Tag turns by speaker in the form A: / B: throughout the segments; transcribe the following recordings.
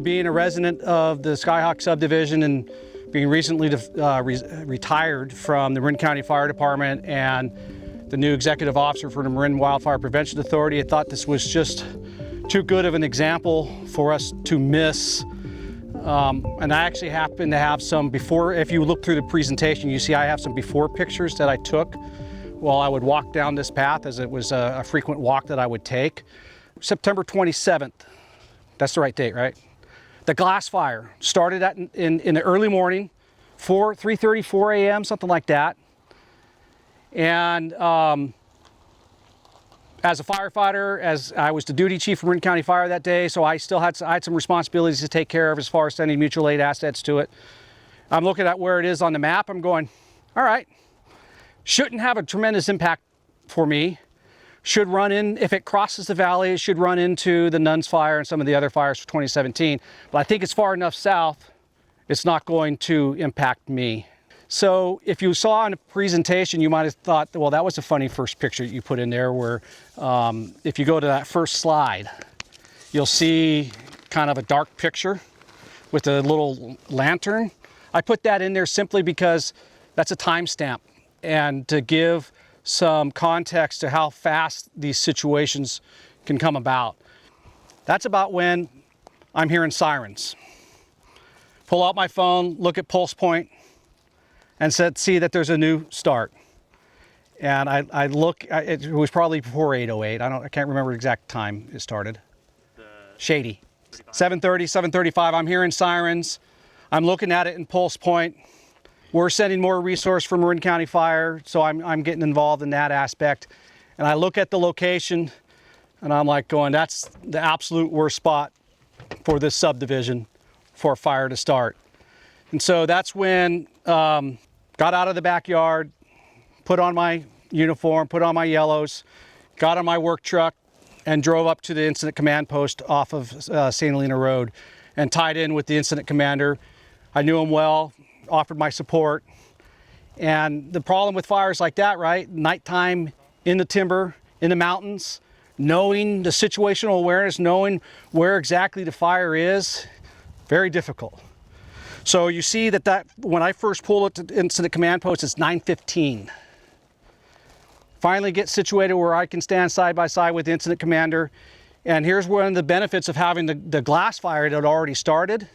A: being a resident of the Skyhawk subdivision and being recently retired from the Marin County Fire Department and the new executive officer for the Marin Wildfire Prevention Authority, I thought this was just too good of an example for us to miss. And I actually happen to have some before. If you look through the presentation, you see I have some before pictures that I took while I would walk down this path, as it was a frequent walk that I would take. September 27th, that's the right date, right? The glass fire started in the early morning, 3:30, 4 a.m., something like that. And as a firefighter, as I was the duty chief for Marin County Fire that day, so I still had some responsibilities to take care of as far as sending mutual aid assets to it. I'm looking at where it is on the map. I'm going, all right, shouldn't have a tremendous impact for me. Should run in, if it crosses the valley, it should run into the Nuns Fire and some of the other fires for 2017. But I think it's far enough south, it's not going to impact me. So if you saw in the presentation, you might have thought, well, that was a funny first picture you put in there where if you go to that first slide, you'll see kind of a dark picture with a little lantern. I put that in there simply because that's a timestamp and to give some context to how fast these situations can come about. That's about when I'm hearing sirens. Pull out my phone, look at pulse point, and see that there's a new start. And I look, it was probably before 8:08. I can't remember the exact time it started. Shady. 7:30, 7:35, I'm hearing sirens. I'm looking at it in pulse point. We're sending more resource from Marin County Fire, so I'm getting involved in that aspect. And I look at the location and I'm like going, that's the absolute worst spot for this subdivision for a fire to start. And so that's when got out of the backyard, put on my uniform, put on my yellows, got on my work truck and drove up to the incident command post off of St. Helena Road and tied in with the incident commander. I knew him well, offered my support. And the problem with fires like that, right? Nighttime in the timber, in the mountains, knowing the situational awareness, knowing where exactly the fire is, very difficult. So you see that when I first pull it to incident command post, it's 9:15. Finally get situated where I can stand side by side with the incident commander. And here's one of the benefits of having the glass fire that had already started,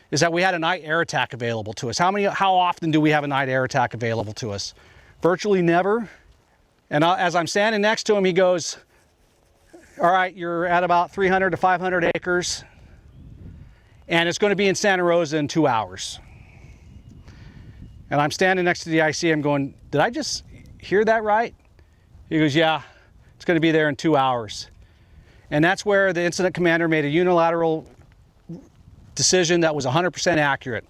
A: is that we had a night air attack available to us. How often do we have a night air attack available to us? Virtually never. And as I'm standing next to him, he goes, all right, you're at about 300 to 500 acres, and it's going to be in Santa Rosa in 2 hours. And I'm standing next to the IC, I'm going, did I just hear that right? He goes, yeah, it's going to be there in 2 hours. And that's where the incident commander made a unilateral decision that was 100% accurate.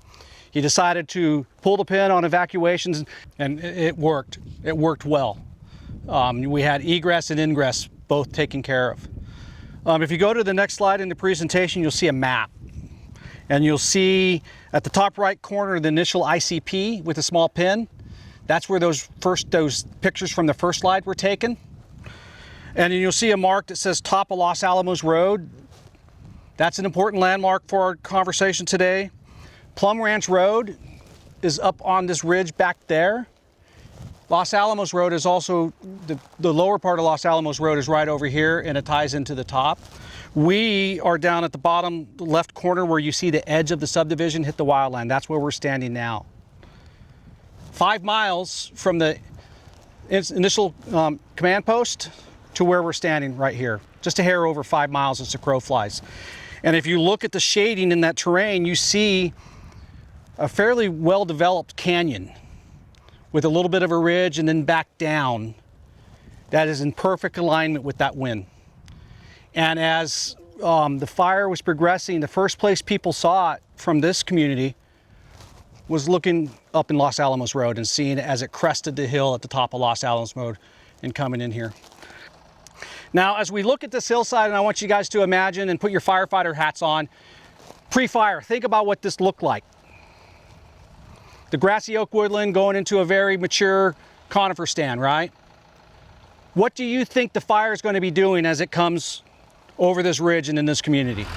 A: He decided to pull the pin on evacuations, and it worked. It worked well. We had egress and ingress both taken care of. If you go to the next slide in the presentation, you'll see a map. And you'll see at the top right corner the initial ICP with a small pin. That's where those pictures from the first slide were taken. And then you'll see a mark that says top of Los Alamos Road. That's an important landmark for our conversation today. Plum Ranch Road is up on this ridge back there. Los Alamos Road is also, the lower part of Los Alamos Road is right over here, and it ties into the top. We are down at the bottom left corner where you see the edge of the subdivision hit the wildland. That's where we're standing now. 5 miles from the initial command post to where we're standing right here. Just a hair over 5 miles as the crow flies. And if you look at the shading in that terrain, you see a fairly well-developed canyon with a little bit of a ridge and then back down. That is in perfect alignment with that wind. And as the fire was progressing, the first place people saw it from this community was looking up in Los Alamos Road and seeing it as it crested the hill at the top of Los Alamos Road and coming in here. Now, as we look at this hillside, and I want you guys to imagine and put your firefighter hats on, pre-fire, think about what this looked like. The grassy oak woodland going into a very mature conifer stand, right? What do you think the fire is going to be doing as it comes over this ridge and in this community?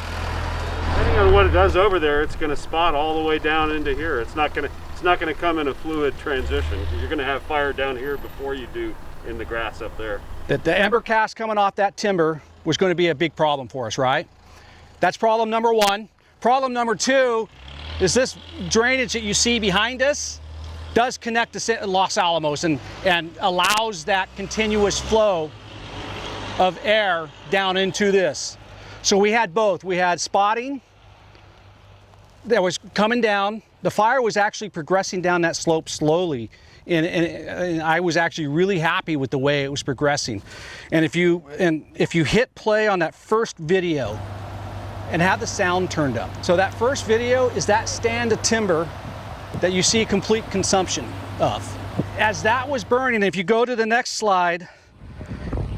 B: Ready depending on what it does over there, it's going to spot all the way down into here. It's not going to come in a fluid transition. You're going to have fire down here before you do in the grass up there.
A: The ember cast coming off that timber was going to be a big problem for us, right? That's problem number one. Problem number two is this drainage that you see behind us does connect to Los Alamos and allows that continuous flow of air down into this. So we had both. We had spotting that was coming down. The fire was actually progressing down that slope slowly. And I was actually really happy with the way it was progressing. And if you hit play on that first video and have the sound turned up. So that first video is that stand of timber that you see complete consumption of. As that was burning, if you go to the next slide,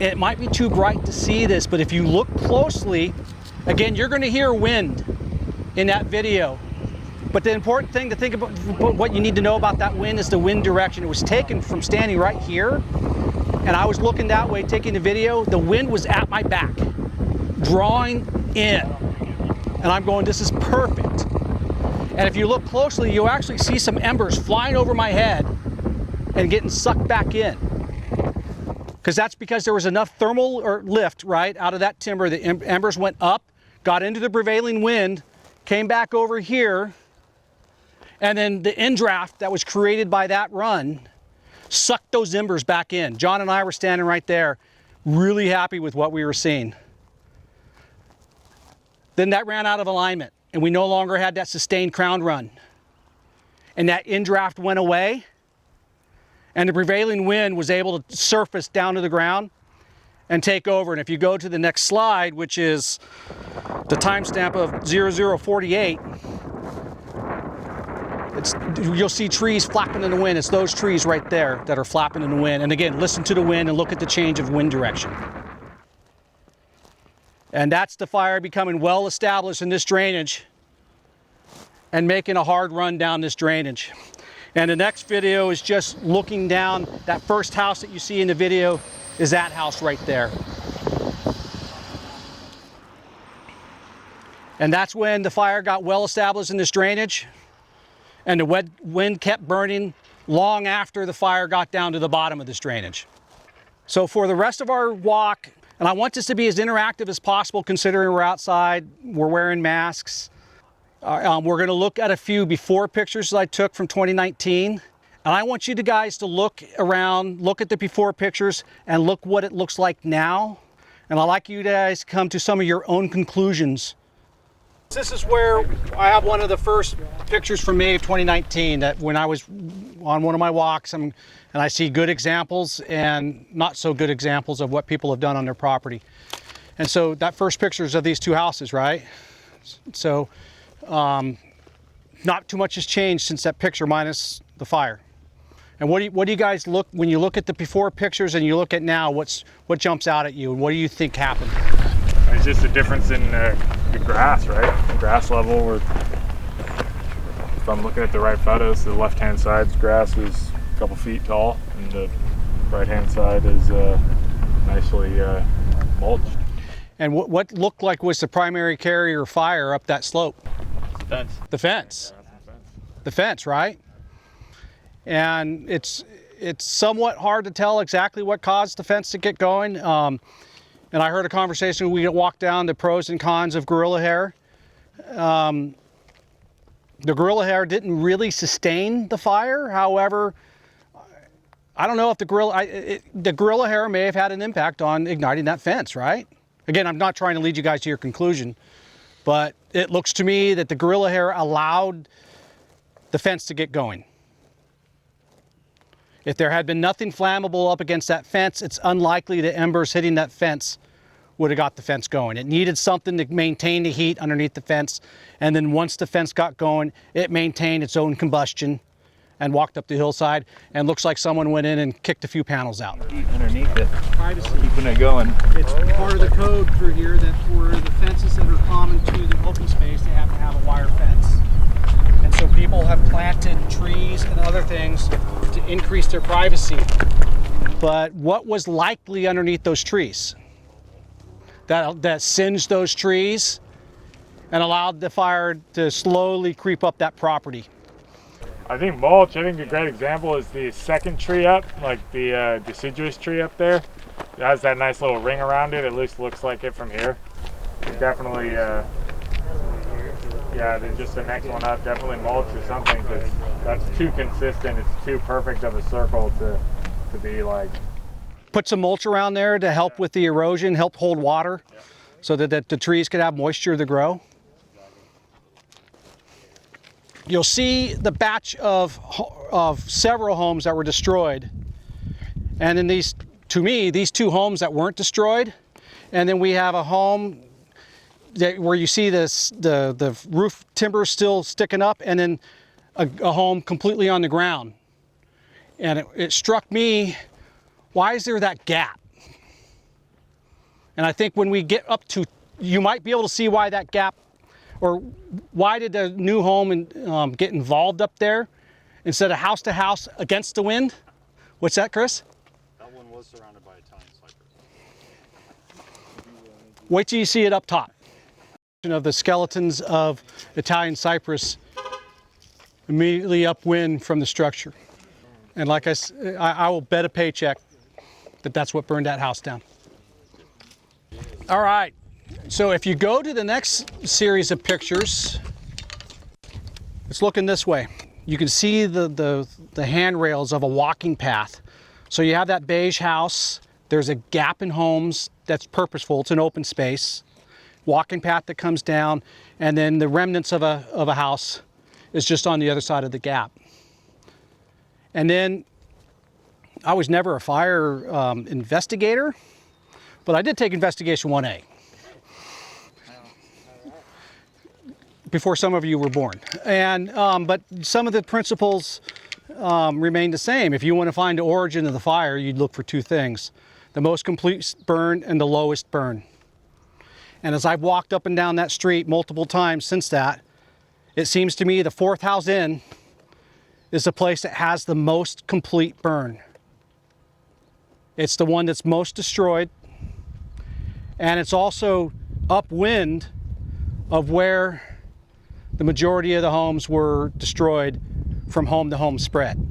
A: it might be too bright to see this, but if you look closely, again, you're going to hear wind in that video. But the important thing to think about, what you need to know about that wind, is the wind direction. It was taken from standing right here, and I was looking that way, taking the video. The wind was at my back, drawing in. And I'm going, this is perfect. And if you look closely, you'll actually see some embers flying over my head and getting sucked back in. Because that's because there was enough thermal or lift, right, out of that timber. The embers went up, got into the prevailing wind, came back over here, and then the indraft that was created by that run sucked those embers back in. John and I were standing right there, really happy with what we were seeing. Then that ran out of alignment, and we no longer had that sustained crown run. And that indraft went away, and the prevailing wind was able to surface down to the ground and take over. And if you go to the next slide, which is the timestamp of 0048, you'll see trees flapping in the wind. It's those trees right there that are flapping in the wind. And again, listen to the wind and look at the change of wind direction. And that's the fire becoming well established in this drainage and making a hard run down this drainage. And the next video is just looking down. That first house that you see in the video is that house right there. And that's when the fire got well established in this drainage, and the wind kept burning long after the fire got down to the bottom of this drainage. So for the rest of our walk, and I want this to be as interactive as possible considering we're outside, we're wearing masks. We're going to look at a few before pictures that I took from 2019. And I want you guys to look around, look at the before pictures, and look what it looks like now. And I'd like you guys to come to some of your own conclusions. This is where I have one of the first pictures from May of 2019, that when I was on one of my walks, and I see good examples and not so good examples of what people have done on their property. And so that first picture is of these two houses, right? So not too much has changed since that picture, minus the fire. And what do you guys look, when you look at the before pictures and you look at now, what jumps out at you, and what do you think happened?
C: It's just a difference in the grass, right? The grass level, where if I'm looking at the right photos, the left-hand side's grass is a couple feet tall, and the right-hand side is nicely mulched. And
A: what looked like was the primary carrier fire up that slope?
C: The fence.
A: The fence.
C: Yeah,
A: the fence, right? And it's somewhat hard to tell exactly what caused the fence to get going. And I heard a conversation, we walked down the pros and cons of gorilla hair. The gorilla hair didn't really sustain the fire. However, I don't know if the gorilla hair may have had an impact on igniting that fence, right? Again, I'm not trying to lead you guys to your conclusion, but it looks to me that the gorilla hair allowed the fence to get going. If there had been nothing flammable up against that fence, it's unlikely the embers hitting that fence would have got the fence going. It needed something to maintain the heat underneath the fence. And then once the fence got going, it maintained its own combustion and walked up the hillside. And looks like someone went in and kicked a few panels out.
C: Underneath it, keeping it going.
A: It's part of the code through here that for the fences that are common to the open space, they have to have a wire fence. And so people have planted trees and other things to increase their privacy. But what was likely underneath those trees? That singed those trees and allowed the fire to slowly creep up that property.
C: I think mulch, I think a great example is the second tree up, like the deciduous tree up there. It has that nice little ring around it, at least looks like it from here. Definitely, yeah, then just the next one up, definitely mulch or something, because that's too consistent, it's too perfect of a circle to be like.
A: Put some mulch around there to help with the erosion, help hold water, so that the trees could have moisture to grow. You'll see the batch of several homes that were destroyed. And in these, to me, these 2 homes that weren't destroyed, and then we have a home where you see the roof timber still sticking up, and then a home completely on the ground. And it struck me, why is there that gap? And I think when we get up to, you might be able to see why that gap, or why did the new home get involved up there instead of house to house against the wind? What's that, Chris?
B: That one was surrounded by Italian cypress.
A: Wait till you see it up top. Of the skeletons of Italian cypress immediately upwind from the structure. And like I will bet a paycheck that that's what burned that house down. All right. So if you go to the next series of pictures, it's looking this way. You can see the handrails of a walking path. So you have that beige house. There's a gap in homes that's purposeful. It's an open space. Walking path that comes down, and then the remnants of a house is just on the other side of the gap. And then I was never a fire investigator, but I did take investigation 1A. Before some of you were born. And but some of the principles remain the same. If you want to find the origin of the fire, you'd look for 2 things: the most complete burn and the lowest burn. And as I've walked up and down that street multiple times since that, it seems to me the 4th house in is the place that has the most complete burn. It's the one that's most destroyed, and it's also upwind of where the majority of the homes were destroyed from home to home spread.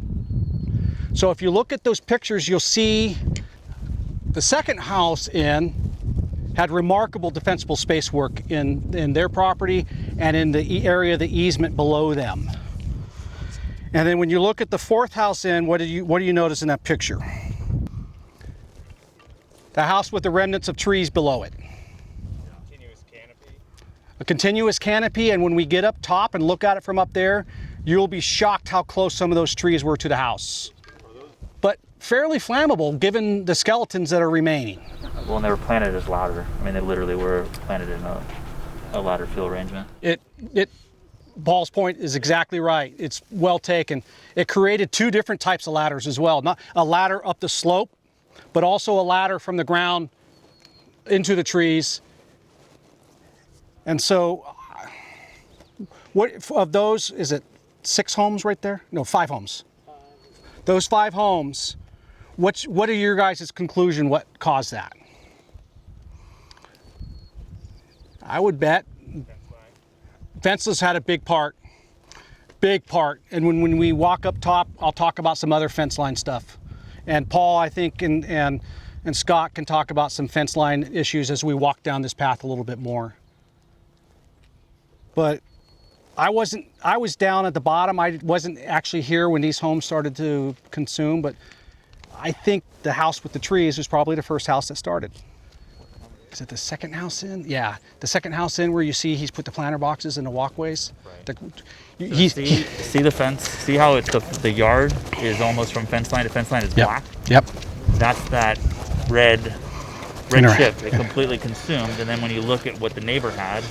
A: So if you look at those pictures, you'll see the second house in had remarkable defensible space work in their property and in the area of the easement below them. And then when you look at the 4th house in, what do you notice in that picture? The house with the remnants of trees below it.
C: Continuous canopy.
A: A continuous canopy, and when we get up top and look at it from up there, you'll be shocked how close some of those trees were to the house. But fairly flammable given the skeletons that are remaining.
D: Well, and they were planted as ladder. I mean, they literally were planted in a ladder field arrangement.
A: Paul's point is exactly right. It's well taken. It created 2 different types of ladders as well. Not a ladder up the slope, but also a ladder from the ground into the trees. And so, what of those, is it 6 homes right there? No, 5 homes. Those 5 homes, what are your guys' conclusion? What caused that? I would bet fenceless had a big part. And when we walk up top, I'll talk about some other fence line stuff. And Paul, I think, and Scott can talk about some fence line issues as we walk down this path a little bit more. But I was down at the bottom. I wasn't actually here when these homes started to consume, but I think the house with the trees was probably the first house that started. Is it the second house in? Yeah, the second house in where you see he's put the planter boxes in the walkways.
D: Right. See the fence? See how it's the yard is almost from fence line to fence line is black?
A: Yep.
D: That's that red chip. It completely consumed. And then when you look at what the neighbor had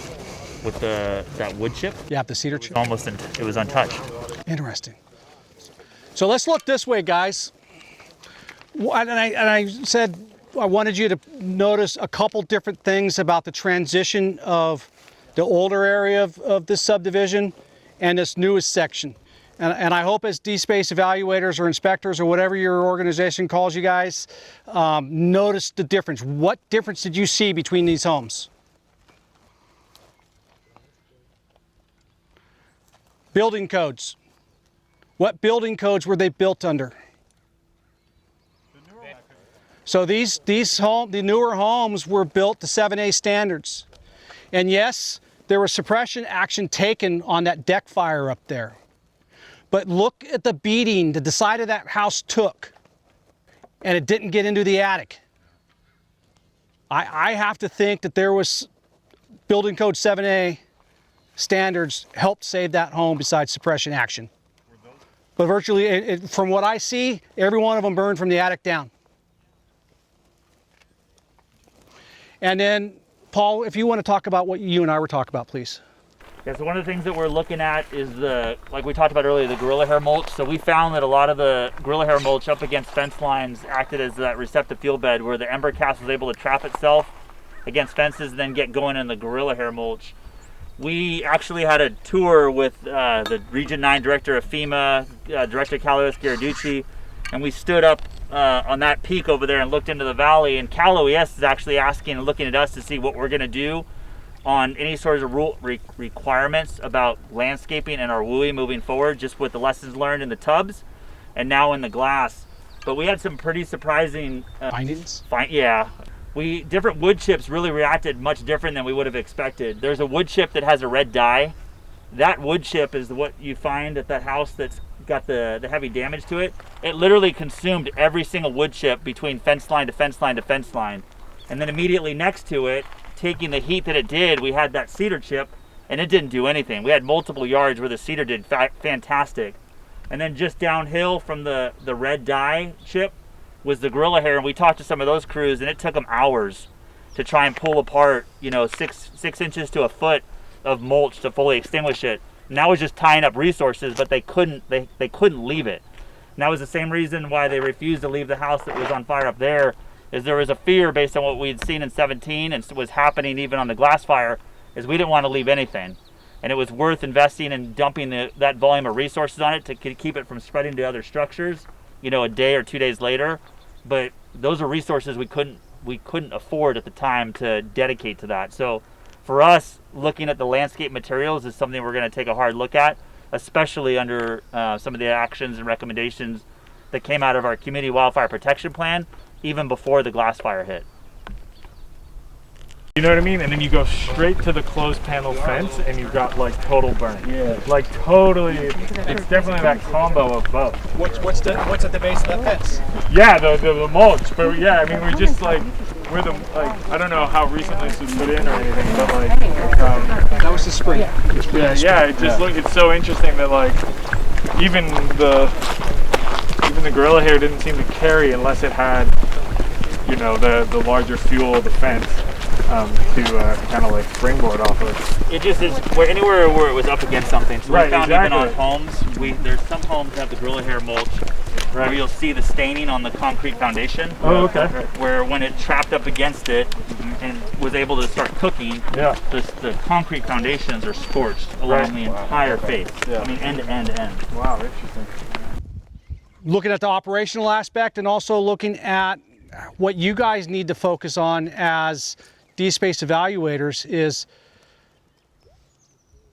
D: with that wood chip,
A: yeah, the cedar chip.
D: It was untouched.
A: Interesting. So let's look this way, guys. And I said I wanted you to notice a couple different things about the transition of the older area of this subdivision and this newest section. And I hope as D-Space evaluators or inspectors or whatever your organization calls you guys, notice the difference. What difference did you see between these homes? Building codes. What building codes were they built under? So the newer homes were built to 7A standards. And yes, there was suppression action taken on that deck fire up there. But look at the beating the side of that house took, and it didn't get into the attic. I have to think that there was building code 7A standards helped save that home besides suppression action. But virtually, from what I see, every one of them burned from the attic down. And then, Paul, if you want to talk about what you and I were talking about, please.
D: Yeah, so one of the things that we're looking at is like we talked about earlier, the gorilla hair mulch. So we found that a lot of the gorilla hair mulch up against fence lines acted as that receptive fuel bed where the ember cast was able to trap itself against fences and then get going in the gorilla hair mulch. We actually had a tour with the Region 9 Director of FEMA, Director Cal OES Garaducci, and we stood up on that peak over there and looked into the valley, and Cal OES is actually asking and looking at us to see what we're going to do on any sort of requirements about landscaping and our WUI moving forward, just with the lessons learned in the tubs and now in the glass. But we had some pretty surprising
A: findings.
D: Different wood chips really reacted much different than we would have expected. There's a wood chip that has a red dye. That wood chip is what you find at that house that's got the heavy damage to it. It literally consumed every single wood chip between fence line to fence line to fence line. And then immediately next to it, taking the heat that it did, we had that cedar chip, and it didn't do anything. We had multiple yards where the cedar did fantastic. And then just downhill from the red dye chip was the gorilla hair, and we talked to some of those crews, and it took them hours to try and pull apart, 6 inches to a foot of mulch to fully extinguish it. And that was just tying up resources, but they couldn't leave it. And that was the same reason why they refused to leave the house that was on fire up there, is there was a fear based on what we'd seen in 17 and was happening even on the glass fire, is we didn't want to leave anything. And it was worth investing and dumping that volume of resources on it to keep it from spreading to other structures, a day or 2 days later. But those are resources we couldn't afford at the time to dedicate to that. So for us, looking at the landscape materials is something we're going to take a hard look at, especially under some of the actions and recommendations that came out of our community wildfire protection plan, even before the glass fire hit.
C: You know what I mean? And then you go straight to the closed panel fence and you've got like total burn. Yeah. Like totally, it's definitely that combo of both.
A: What's at the base of that fence?
C: Yeah, the mulch. But yeah, I mean, we're just like, I don't know how recently this was put in or anything, but like.
A: That was the spring.
C: Yeah, it's so interesting that like, even the gorilla hair didn't seem to carry unless it had, the larger fuel of the fence. To kind of like springboard off of.
D: It just is anywhere where it was up against something. So
C: right,
D: we found
C: exactly.
D: Even on homes, there's some homes that have the gorilla hair mulch, where you'll see the staining on the concrete foundation.
C: Oh, okay.
D: Where when it trapped up against it and was able to start cooking, the concrete foundations are scorched along the entire face. Yeah. I mean, end to end to end.
C: Wow, interesting.
A: Looking at the operational aspect and also looking at what you guys need to focus on as D-space evaluators is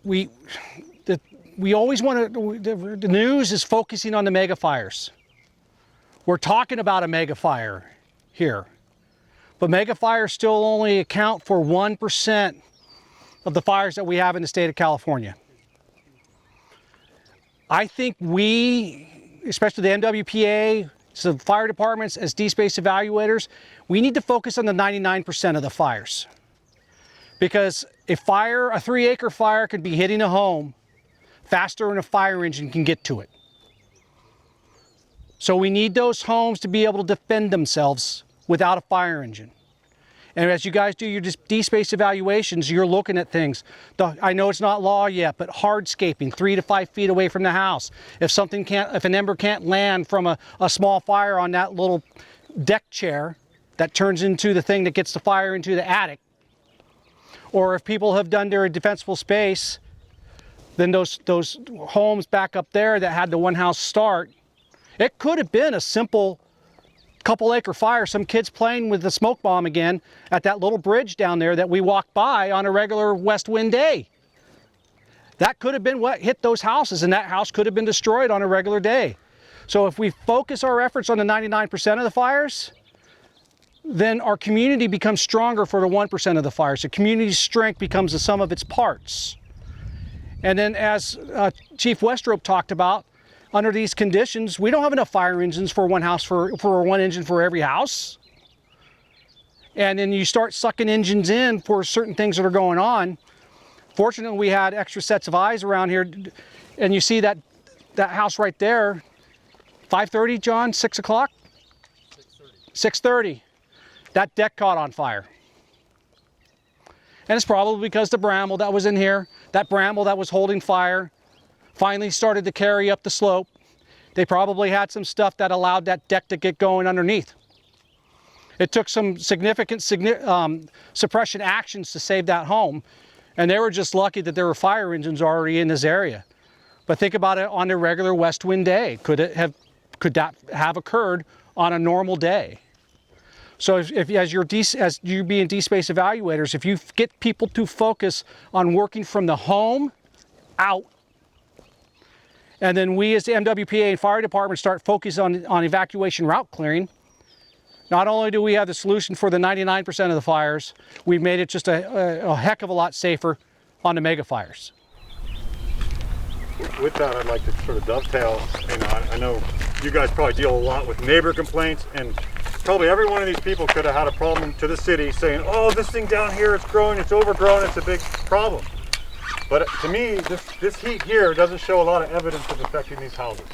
A: we always want to, the news is focusing on the mega fires. We're talking about a mega fire here, but mega fires still only account for 1% of the fires that we have in the state of California. I think we, especially the MWPA, so fire departments as D-space evaluators, we need to focus on the 99% of the fires. Because a 3-acre fire could be hitting a home faster than a fire engine can get to it. So we need those homes to be able to defend themselves without a fire engine. And as you guys do your D-space evaluations, you're looking at things. I know it's not law yet, but hardscaping 3 to 5 feet away from the house. If an ember can't land from a small fire on that little deck chair, that turns into the thing that gets the fire into the attic. Or if people have done their defensible space, then those homes back up there that had the one house start, it could have been a simple couple-acre fire, some kids playing with the smoke bomb again at that little bridge down there that we walk by on a regular west wind day. that could have been what hit those houses, and that house could have been destroyed on a regular day. So if we focus our efforts on the 99% of the fires, then our community becomes stronger for the 1% of the fires. The community's strength becomes the sum of its parts. And then as Chief Westrope talked about, under these conditions, we don't have enough fire engines for one house, for one engine for every house. And then you start sucking engines in for certain things that are going on. Fortunately, we had extra sets of eyes around here, and you see that house right there, 5:30, John, 6 o'clock? 6:30. That deck caught on fire. And it's probably because the bramble that was in here, that bramble that was holding fire, finally started to carry up the slope. They probably had some stuff that allowed that deck to get going underneath. It took some significant suppression actions to save that home, and they were just lucky that there were fire engines already in this area. But think about it on a regular west wind day. Could that have occurred on a normal day? So as you being D-Space evaluators, if you get people to focus on working from the home out, and then we as the MWPA and fire department start focusing on evacuation route clearing, not only do we have the solution for the 99% of the fires, we've made it just a heck of a lot safer on the mega fires.
E: With that, I'd like to sort of dovetail. I know you guys probably deal a lot with neighbor complaints, and probably every one of these people could have had a problem to the city saying, oh, this thing down here, it's growing, it's overgrown, it's a big problem. But to me, this heat here doesn't show a lot of evidence of affecting these houses.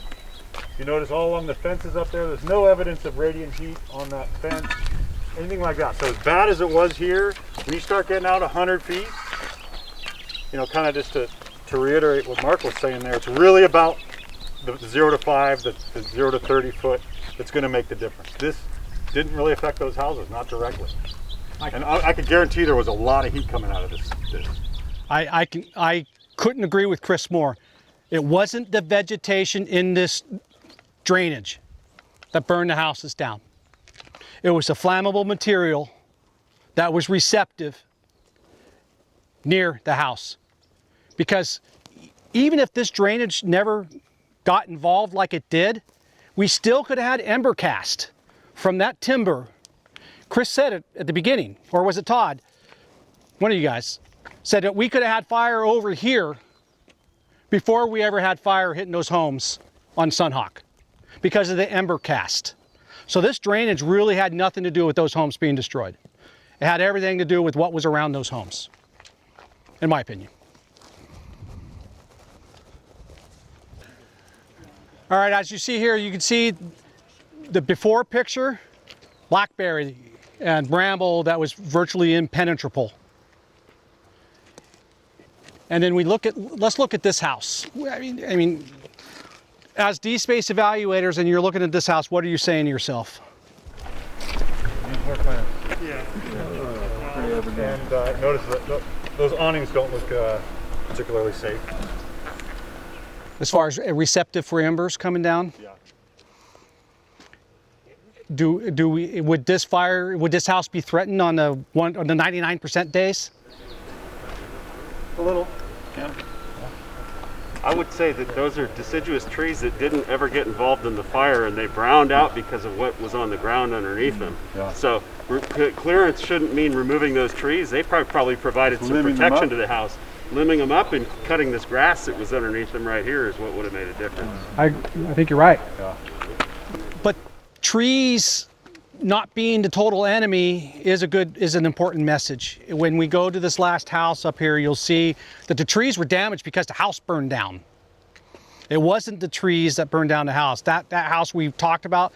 E: You notice all along the fences up there's no evidence of radiant heat on that fence, anything like that. So as bad as it was here, when you start getting out 100 feet, kind of just to reiterate what Mark was saying there, it's really about the 0 to 5, the 0 to 30 foot that's going to make the difference. This didn't really affect those houses, not directly. And I could guarantee there was a lot of heat coming out of this.
A: I couldn't agree with Chris more. It wasn't the vegetation in this drainage that burned the houses down. It was a flammable material that was receptive near the house. Because even if this drainage never got involved like it did, we still could have had ember cast from that timber. Chris said it at the beginning, or was it Todd? One of you guys said that we could have had fire over here before we ever had fire hitting those homes on Sunhawk because of the ember cast. So this drainage really had nothing to do with those homes being destroyed. It had everything to do with what was around those homes, in my opinion. All right, as you see here, you can see the before picture, blackberry and bramble that was virtually impenetrable. And then let's look at this house. I mean, as D-Space evaluators and you're looking at this house, what are you saying to yourself?
E: Yeah. And notice that those awnings don't look particularly safe.
A: As far as receptive for embers coming down?
E: Yeah.
A: Would this house be threatened on the 99% days?
E: A little. Yeah.
B: I would say that those are deciduous trees that didn't ever get involved in the fire, and they browned out because of what was on the ground underneath them.
E: Yeah.
B: So clearance shouldn't mean removing those trees. They probably provided some protection to the house. Limbing them up and cutting this grass that was underneath them right here is what would have made a difference.
A: I think you're right.
E: Yeah.
A: But trees not being the total enemy is an important message. When we go to this last house up here, you'll see that the trees were damaged because the house burned down. It wasn't the trees that burned down the house. That house we've talked about,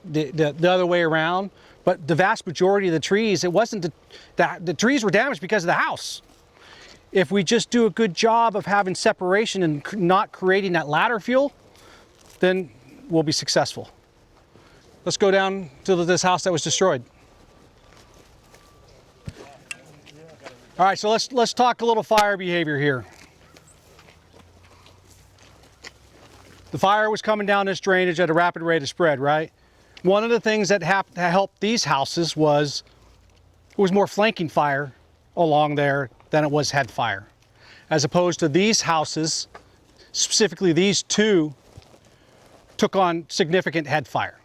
A: the other way around. But the vast majority of the trees, it wasn't the trees were damaged because of the house. If we just do a good job of having separation and not creating that ladder fuel, then we'll be successful. Let's go down to this house that was destroyed. All right, so let's talk a little fire behavior here. The fire was coming down this drainage at a rapid rate of spread, right? One of the things that helped these houses was more flanking fire along there than it was head fire. as opposed to these houses, specifically these two, took on significant head fire.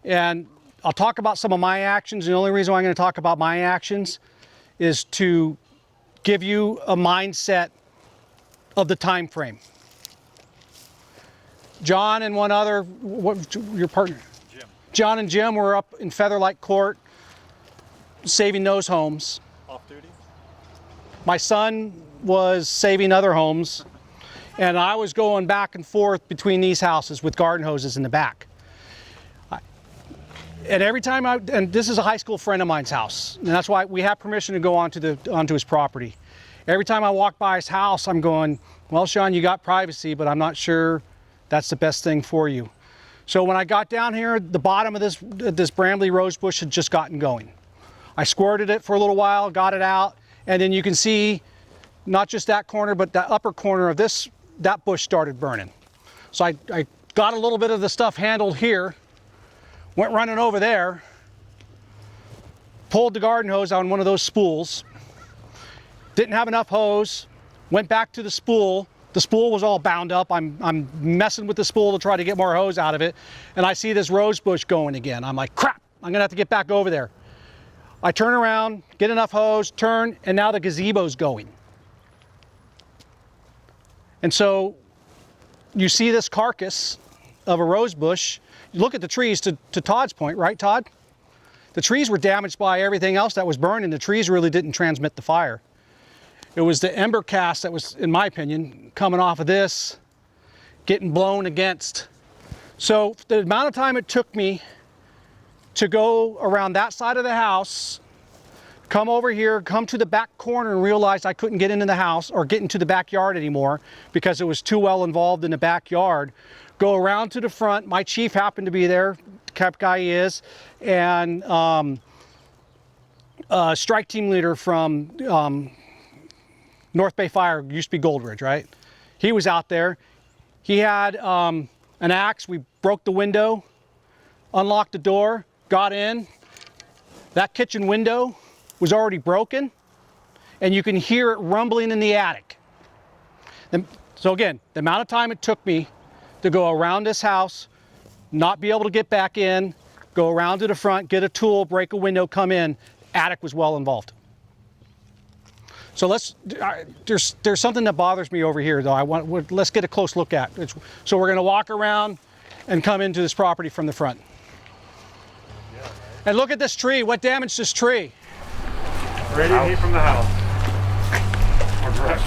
A: And I'll talk about some of my actions. The only reason why I'm going to talk about my actions is to give you a mindset of the time frame. John and one other, your partner? Jim. John and Jim were up in Featherlight Court saving those homes.
E: Off duty?
A: My son was saving other homes, and I was going back and forth between these houses with garden hoses in the back. And every time and this is a high school friend of mine's house, and that's why we have permission to go onto his property. Every time I walk by his house, I'm going, well, Sean, you got privacy, but I'm not sure that's the best thing for you. So when I got down here, the bottom of this brambly rose bush had just gotten going. I squirted it for a little while, got it out, and then you can see not just that corner, but the upper corner of that bush started burning. So I got a little bit of the stuff handled here, went running over there, pulled the garden hose on one of those spools, didn't have enough hose, went back to the spool. The spool was all bound up. I'm messing with the spool to try to get more hose out of it, and I see this rose bush going again. I'm like, crap, I'm gonna have to get back over there. I turn around, get enough hose, turn, and now the gazebo's going. And so you see this carcass of a rose bush. You look at the trees, to Todd's point, right, Todd? The trees were damaged by everything else that was burning. The trees really didn't transmit the fire. It was the ember cast that was, in my opinion, coming off of this, getting blown against. So the amount of time it took me to go around that side of the house, come over here, come to the back corner and realize I couldn't get into the house or get into the backyard anymore because it was too well involved in the backyard. Go around to the front. My chief happened to be there, the cap guy he is, and strike team leader from North Bay Fire, used to be Gold Ridge, right? He was out there. He had an axe. We broke the window, unlocked the door, got in. That kitchen window was already broken, and you can hear it rumbling in the attic. So again, the amount of time it took me to go around this house, not be able to get back in, go around to the front, get a tool, break a window, come in, attic was well involved. So there's something that bothers me over here though. Let's get a close look at. So we're gonna walk around and come into this property from the front. And look at this tree. What damaged this tree?
E: Radiant heat from the house. Or brush.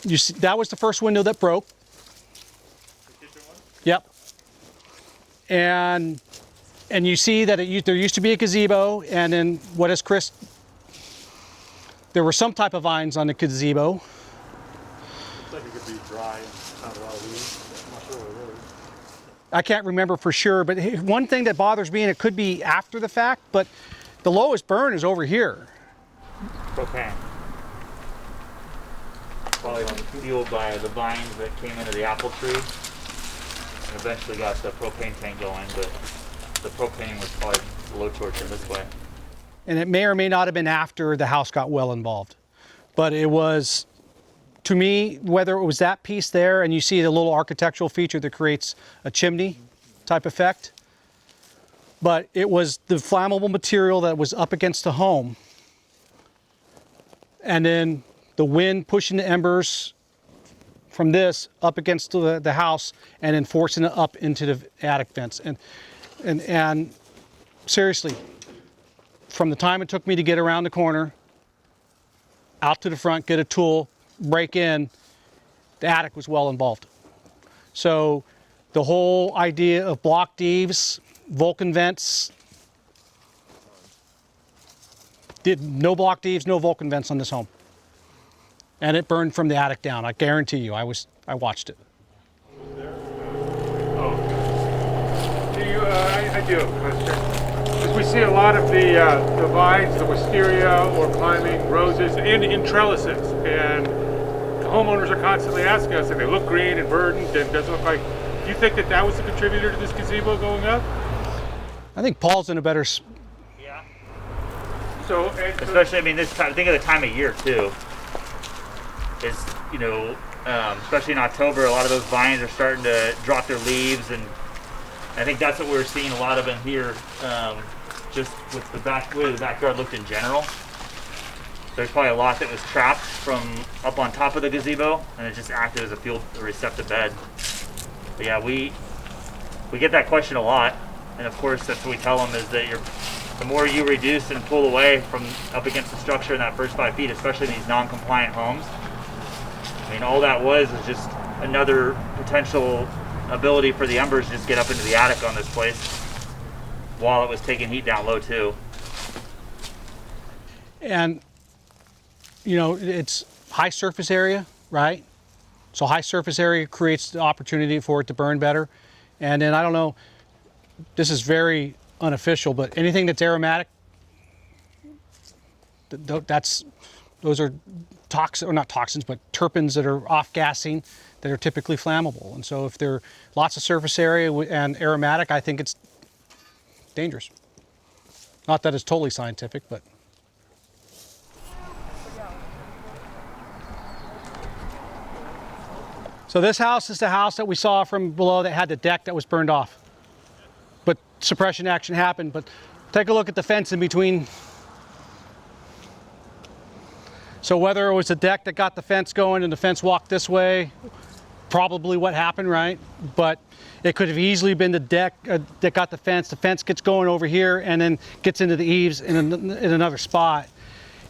A: You see, that was the first window that broke. Yep. And you see that there used to be a gazebo, and then what is Chris? There were some type of vines on the gazebo.
E: Looks like it could be dry and not a lot of leaves. I'm not sure what it is.
A: I can't remember for sure, but one thing that bothers me, and it could be after the fact, but the lowest burn is over here.
D: Propane. Probably fueled by the vines that came into the apple tree and eventually got the propane tank going, but the propane was probably low torture this way.
A: And it may or may not have been after the house got well involved. But it was, to me, whether it was that piece there, and you see the little architectural feature that creates a chimney type effect, but it was the flammable material that was up against the home, and then the wind pushing the embers from this up against the house and then forcing it up into the attic vents. And seriously, from the time it took me to get around the corner, out to the front, get a tool, break in, the attic was well involved. So the whole idea of blocked eaves, Vulcan vents, no blocked eaves, no Vulcan vents on this home. And it burned from the attic down. I guarantee you, I watched it.
F: Oh. I do have a question. Because we see a lot of the vines, the wisteria or climbing roses in trellises. And the homeowners are constantly asking us, and they look green and verdant and doesn't look like You think that that was the contributor to this gazebo going up?
A: I think Paul's in a better
D: Yeah.
F: So,
D: Especially, I mean, this time, think of the time of year too. Is, you know, especially in October, a lot of those vines are starting to drop their leaves, and I think that's what we were seeing a lot of in here, just with the way the backyard looked in general. There's probably a lot that was trapped from up on top of the gazebo, and it just acted as a receptive bed. But yeah, we get that question a lot, and of course that's what we tell them, is that the more you reduce and pull away from up against the structure in that first 5 feet, especially in these non-compliant homes, I mean, all that was just another potential ability for the embers to just get up into the attic on this place while it was taking heat down low too.
A: And, you know, it's high surface area, right? So high surface area creates the opportunity for it to burn better. And then I don't know, this is very unofficial, but anything that's aromatic, those are toxins, or not toxins, but terpenes that are off-gassing that are typically flammable. And so if there are lots of surface area and aromatic, I think it's dangerous. Not that it's totally scientific, but. So this house is the house that we saw from below that had the deck that was burned off. But suppression action happened. But take a look at the fence in between. So whether it was the deck that got the fence going and the fence walked this way, probably what happened, right? But it could have easily been the deck that got the fence gets going over here and then gets into the eaves in another spot.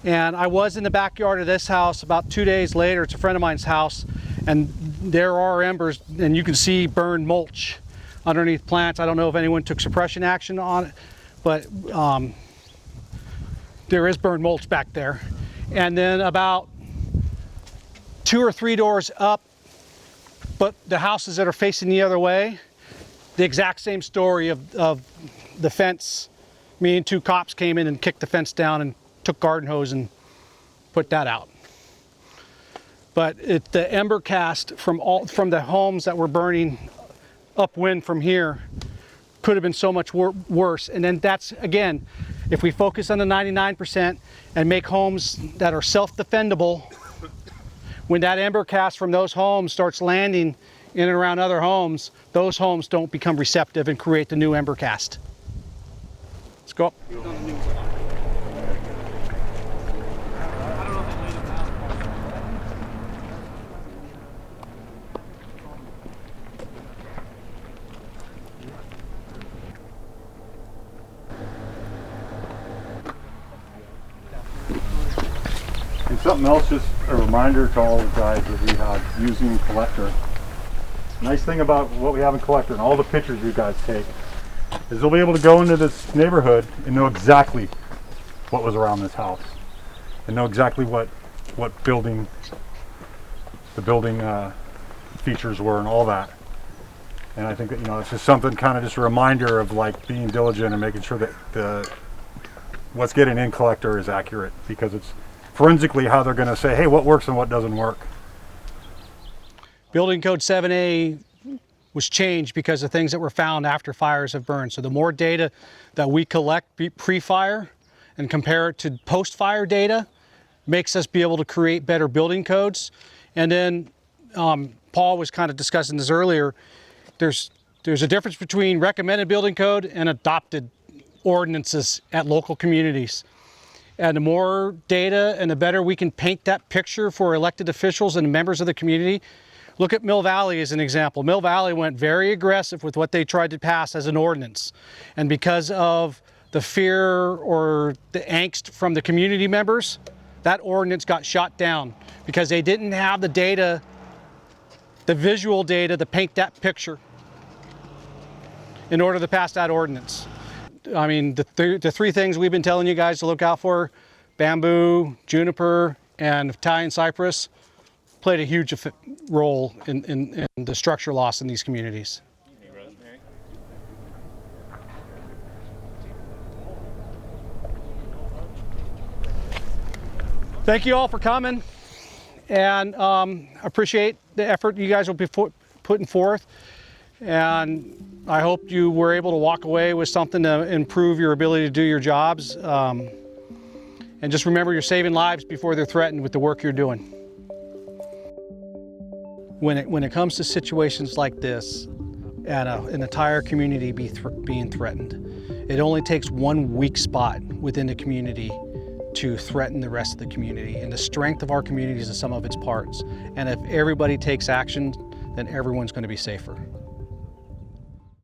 A: And I was in the backyard of this house about 2 days later. It's a friend of mine's house, and there are embers, and you can see burned mulch underneath plants. I don't know if anyone took suppression action on it, but there is burned mulch back there. And then about 2 or 3 doors up, but the houses that are facing the other way, the exact same story of the fence. Me and 2 cops came in and kicked the fence down and took garden hose and put that out. But the ember cast from the homes that were burning upwind from here could have been so much worse. And then that's, again, if we focus on the 99% and make homes that are self-defendable, when that ember cast from those homes starts landing in and around other homes, those homes don't become receptive and create the new ember cast. Let's go up.
E: And something else, just a reminder to all the guys that we have using collector. Nice thing about what we have in collector and all the pictures you guys take is they'll be able to go into this neighborhood and know exactly what was around this house and know exactly what the building features were and all that. And I think that, you know, it's just something, kind of just a reminder of like being diligent and making sure that what's getting in collector is accurate, because it's forensically how they're going to say, hey, what works and what doesn't work.
A: Building Code 7A was changed because of things that were found after fires have burned. So the more data that we collect pre-fire and compare it to post-fire data makes us be able to create better building codes. And then Paul was kind of discussing this earlier. There's a difference between recommended building code and adopted ordinances at local communities. And the more data and the better we can paint that picture for elected officials and members of the community. Look at Mill Valley as an example. Mill Valley went very aggressive with what they tried to pass as an ordinance. And because of the fear or the angst from the community members, that ordinance got shot down because they didn't have the data, the visual data to paint that picture in order to pass that ordinance. I mean, the 3 things we've been telling you guys to look out for, bamboo, juniper, and Italian cypress, played a huge role in the structure loss in these communities. Thank you all for coming, and appreciate the effort you guys will be putting forth. And I hope you were able to walk away with something to improve your ability to do your jobs. And just remember, you're saving lives before they're threatened with the work you're doing. When it comes to situations like this, and an entire community being threatened, it only takes one weak spot within the community to threaten the rest of the community. And the strength of our community is the sum of its parts. And if everybody takes action, then everyone's going to be safer.